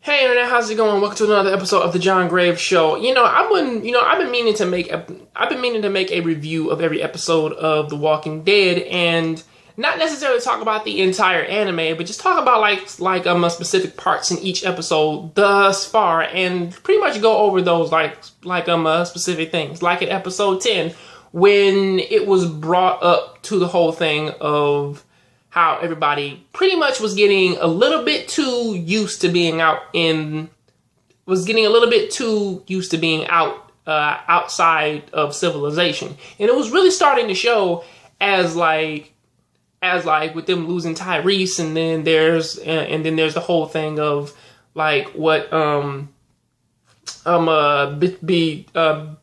Hey internet, how's it going? Welcome to another episode of the John Graves Show. I've been meaning to make a review of every episode of The Walking Dead, and not necessarily talk about the entire anime, but just talk about specific parts in each episode thus far, and pretty much go over those specific things. Like in episode 10, when it was brought up to the whole thing of how everybody pretty much was getting a little bit too used to being outside of civilization, and it was really starting to show as with them losing Tyrese, and then there's the whole thing of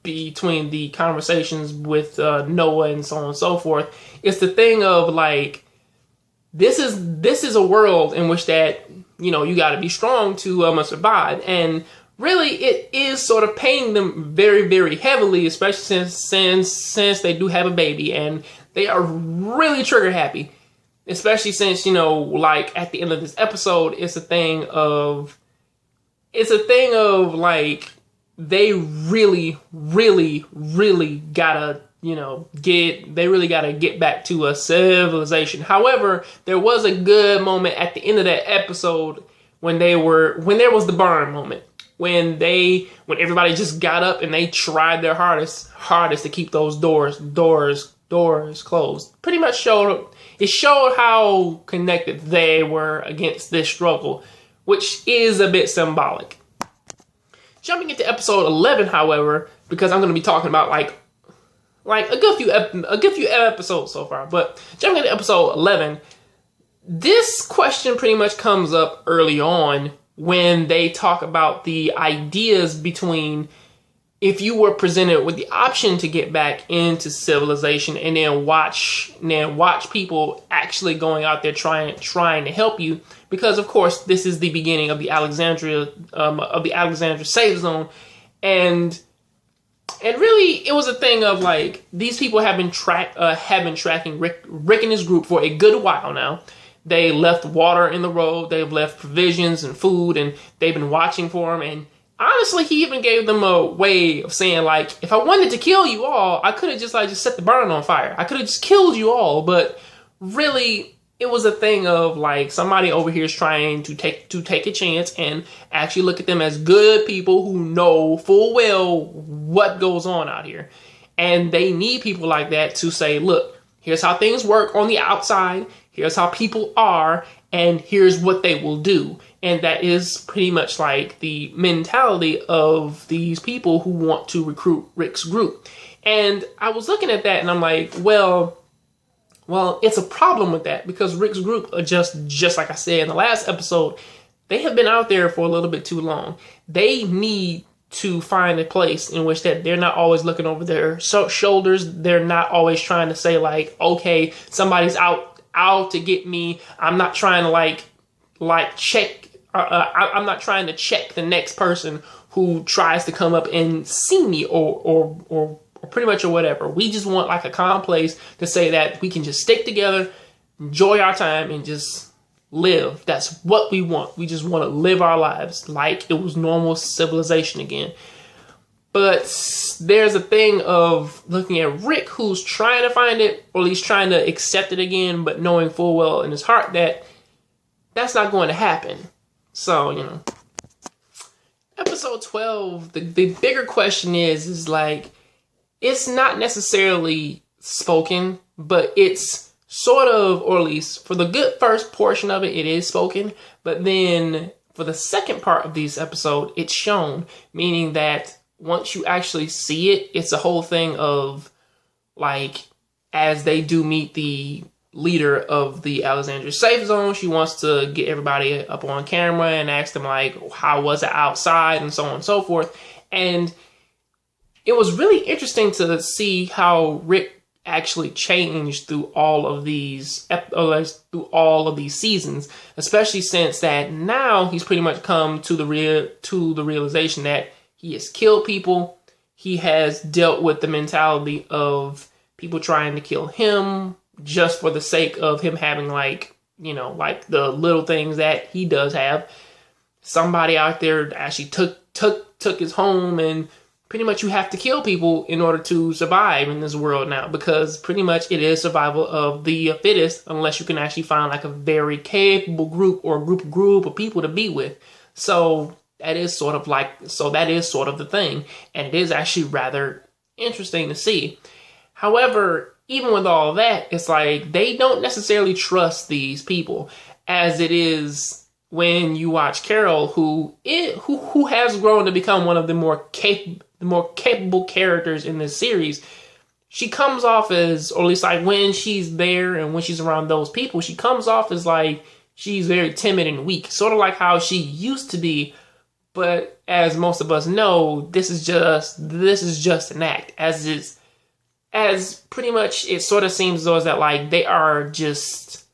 between the conversations with Noah and so on and so forth. It's the thing of this is a world in which that, you got to be strong to survive. And really, it is sort of paying them very, very heavily, especially since they do have a baby, and they are really trigger happy. Especially since, at the end of this episode, it's a thing of they really, really, really gotta get back to a civilization. However, there was a good moment at the end of that episode when there was the burn moment, when everybody just got up and they tried their hardest to keep those doors closed. Pretty much showed how connected they were against this struggle, which is a bit symbolic. Jumping into episode 11, however, because I'm going to be talking about a good few episodes so far, but jumping into episode 11, this question pretty much comes up early on when they talk about the ideas between if you were presented with the option to get back into civilization and then watch people actually going out there trying to help you, because of course this is the beginning of the Alexandria safe zone, and really, it was a thing of these people have been tracking Rick and his group for a good while now. They left water in the road, they've left provisions and food, and they've been watching for him. And honestly, he even gave them a way of saying if I wanted to kill you all, I could have just set the barn on fire. I could have just killed you all. But really, it was a thing of somebody over here is trying to take a chance and actually look at them as good people who know full well what goes on out here. And they need people like that to say, look, here's how things work on the outside. Here's how people are. And here's what they will do. And that is pretty much the mentality of these people who want to recruit Rick's group. And I was looking at that and I'm well, it's a problem with that, because Rick's group are just like I said in the last episode, they have been out there for a little bit too long. They need to find a place in which that they're not always looking over their shoulders. They're not always trying to say okay, somebody's out to get me. I'm not trying to check. I'm not trying to check the next person who tries to come up and see me or pretty much or whatever. We just want a calm place to say that we can just stick together, enjoy our time, and just live. That's what we want. We just want to live our lives like it was normal civilization again. But there's a thing of looking at Rick, who's trying to find it, or at least trying to accept it again, but knowing full well in his heart that that's not going to happen. So, episode 12, the bigger question is it's not necessarily spoken, but it's sort of, or at least for the good first portion of it, it is spoken. But then for the second part of this episode, it's shown, meaning that once you actually see it, it's a whole thing of as they do meet the leader of the Alexandria safe zone, she wants to get everybody up on camera and ask them how was it outside and so on and so forth. And it was really interesting to see how Rick actually changed through all of these seasons, especially since that now he's pretty much come to the realization that he has killed people. He has dealt with the mentality of people trying to kill him just for the sake of him having the little things that he does have. somebody out there actually took his home, and pretty much you have to kill people in order to survive in this world now, because pretty much it is survival of the fittest, unless you can actually find like a very capable group or group of people to be with. So that is sort of the thing, and it is actually rather interesting to see. However, even with all that, it's like they don't necessarily trust these people, as it is when you watch Carol, who has grown to become one of the more capable characters in this series. She comes off as, or at least like when she's there and when she's around those people, she comes off as like she's very timid and weak, sort of like how she used to be. But as most of us know, this is just an act, as pretty much it sort of seems though, is that like they are just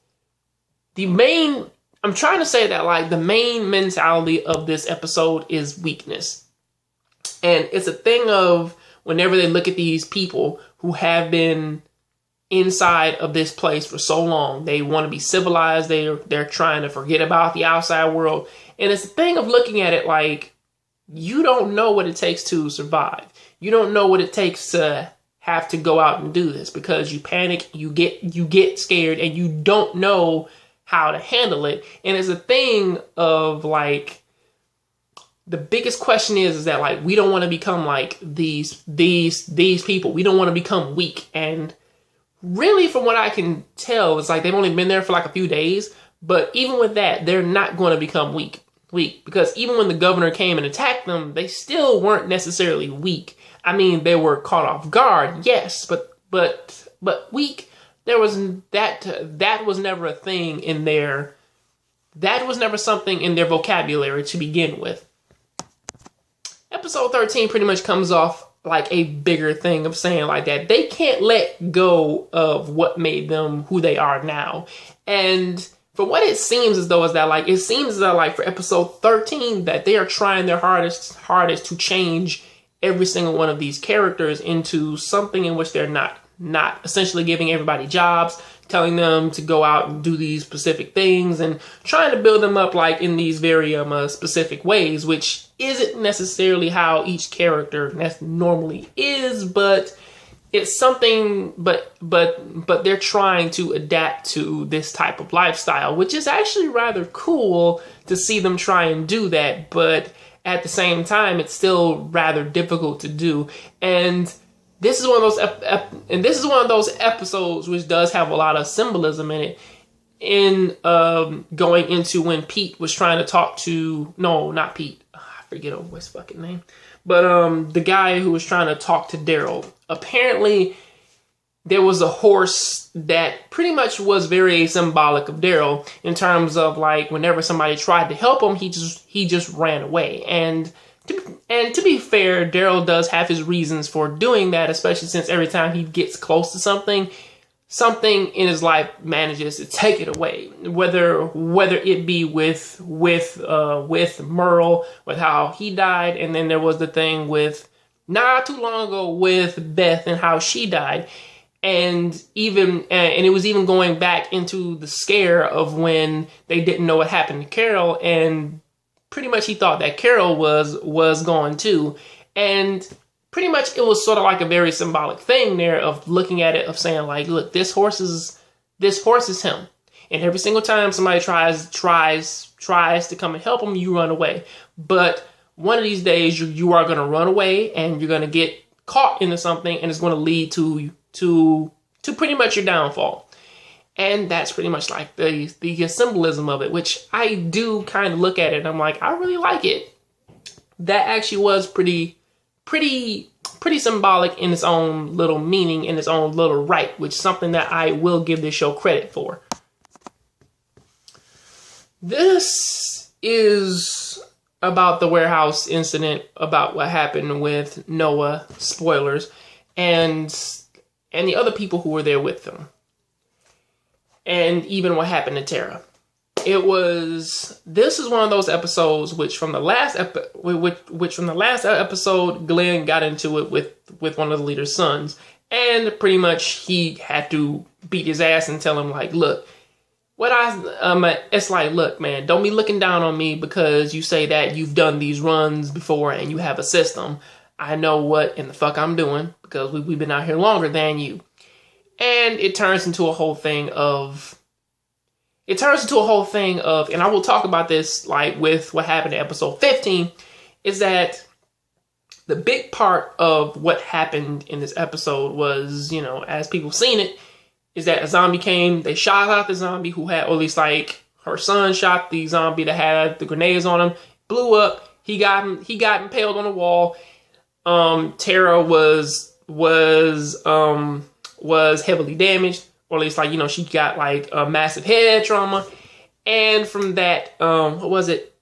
the main. I'm trying to say that like the main mentality of this episode is weakness. And it's a thing of whenever they look at these people who have been inside of this place for so long, they want to be civilized. They're trying to forget about the outside world. And it's a thing of looking at it like you don't know what it takes to survive. You don't know what it takes to have to go out and do this, because you panic, you get scared, and you don't know how to handle it. And it's a thing of like, the biggest question is that like we don't want to become like these people. We don't want to become weak. And really, from what I can tell, it's like they've only been there for like a few days. But even with that, they're not going to become weak, because even when the governor came and attacked them, they still weren't necessarily weak. I mean, they were caught off guard, yes, but weak. There was that was never a thing in their. That was never something in their vocabulary to begin with. Episode 13 pretty much comes off like a bigger thing of saying like that they can't let go of what made them who they are now. And for what it seems as though is that like, it seems as though like for episode 13 that they are trying their hardest to change every single one of these characters into something in which they're not essentially giving everybody jobs, telling them to go out and do these specific things, and trying to build them up like in these very specific ways, which isn't necessarily how each character normally is, but it's something, but they're trying to adapt to this type of lifestyle, which is actually rather cool to see them try and do that. But at the same time, it's still rather difficult to do. And this is one of those episodes which does have a lot of symbolism in it. In going into when Pete was trying to talk to, no, not Pete. I forget his fucking name. But the guy who was trying to talk to Daryl. Apparently, there was a horse that pretty much was very symbolic of Daryl in terms of like whenever somebody tried to help him, he just ran away. And to be fair, Daryl does have his reasons for doing that, especially since every time he gets close to something in his life manages to take it away. Whether it be with Merle, with how he died, and then there was the thing with not too long ago with Beth and how she died. And it was even going back into the scare of when they didn't know what happened to Carol, and pretty much he thought that Carol was gone too. And pretty much it was sort of like a very symbolic thing there of looking at it, of saying like, look, this horse is him. And every single time somebody tries to come and help him, you run away. But one of these days you are going to run away and you're going to get caught into something, and it's going to lead to pretty much your downfall. And that's pretty much like the symbolism of it, which I do kind of look at it and I'm like, I really like it. That actually was pretty symbolic in its own little meaning, in its own little right, which is something that I will give this show credit for. This is about the warehouse incident, about what happened with Noah, spoilers, and the other people who were there with them. And even what happened to Tara. This is one of those episodes which from the last episode, Glenn got into it with one of the leader's sons. And pretty much he had to beat his ass and tell him like, look, it's like, look, man, don't be looking down on me because you say that you've done these runs before and you have a system. I know what in the fuck I'm doing because we've been out here longer than you. And it turns into a whole thing of, and I will talk about this like with what happened in episode 15, is that the big part of what happened in this episode was, you know, as people seen it, is that a zombie came, they shot out the zombie who had, or at least like her son shot the zombie that had the grenades on him, blew up, he got impaled on the wall. Tara was heavily damaged, or at least like, you know, she got like a massive head trauma. And from that, what was it?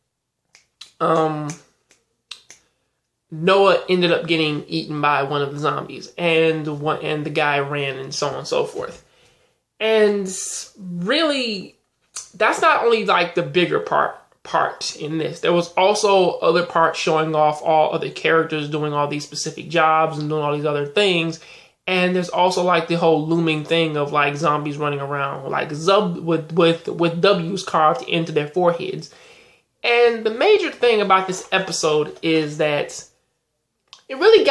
Noah ended up getting eaten by one of the zombies, and the guy ran, and so on and so forth. And really, that's not only like the bigger part in this. There was also other parts showing off all other characters doing all these specific jobs and doing all these other things. And there's also like the whole looming thing of like zombies running around like with W's carved into their foreheads. And the major thing about this episode is that it really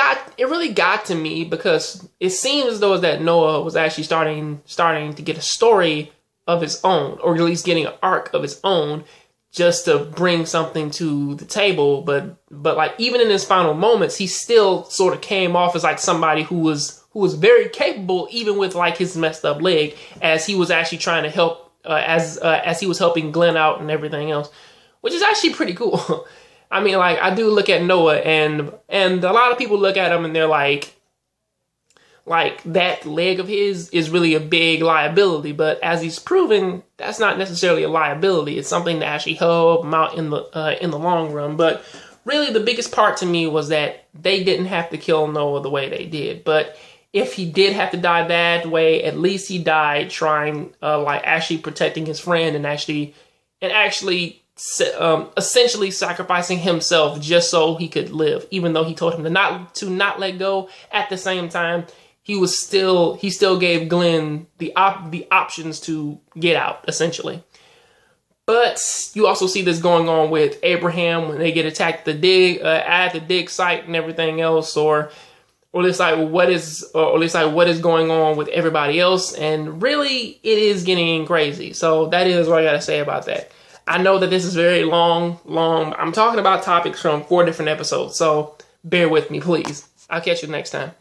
got to me because it seems as though that Noah was actually starting to get a story of his own, or at least getting an arc of his own, just to bring something to the table. But like even in his final moments, he still sort of came off as like somebody who was very capable, even with like his messed up leg, as he was actually trying to help, as he was helping Glenn out and everything else, which is actually pretty cool. I mean, like, I do look at Noah, and a lot of people look at him and they're like that leg of his is really a big liability. But as he's proven, that's not necessarily a liability. It's something to actually help him out in the long run. But really, the biggest part to me was that they didn't have to kill Noah the way they did. But if he did have to die that way, at least he died trying, like, actually protecting his friend and actually essentially sacrificing himself just so he could live, even though he told him to not let go. At the same time, he still gave Glenn the options to get out, essentially. But you also see this going on with Abraham when they get attacked at the dig site and everything else, or at least like what is going on with everybody else. And really, it is getting crazy. So that is what I gotta say about that. I know that this is very long. I'm talking about topics from 4 different episodes, so bear with me, please. I'll catch you next time.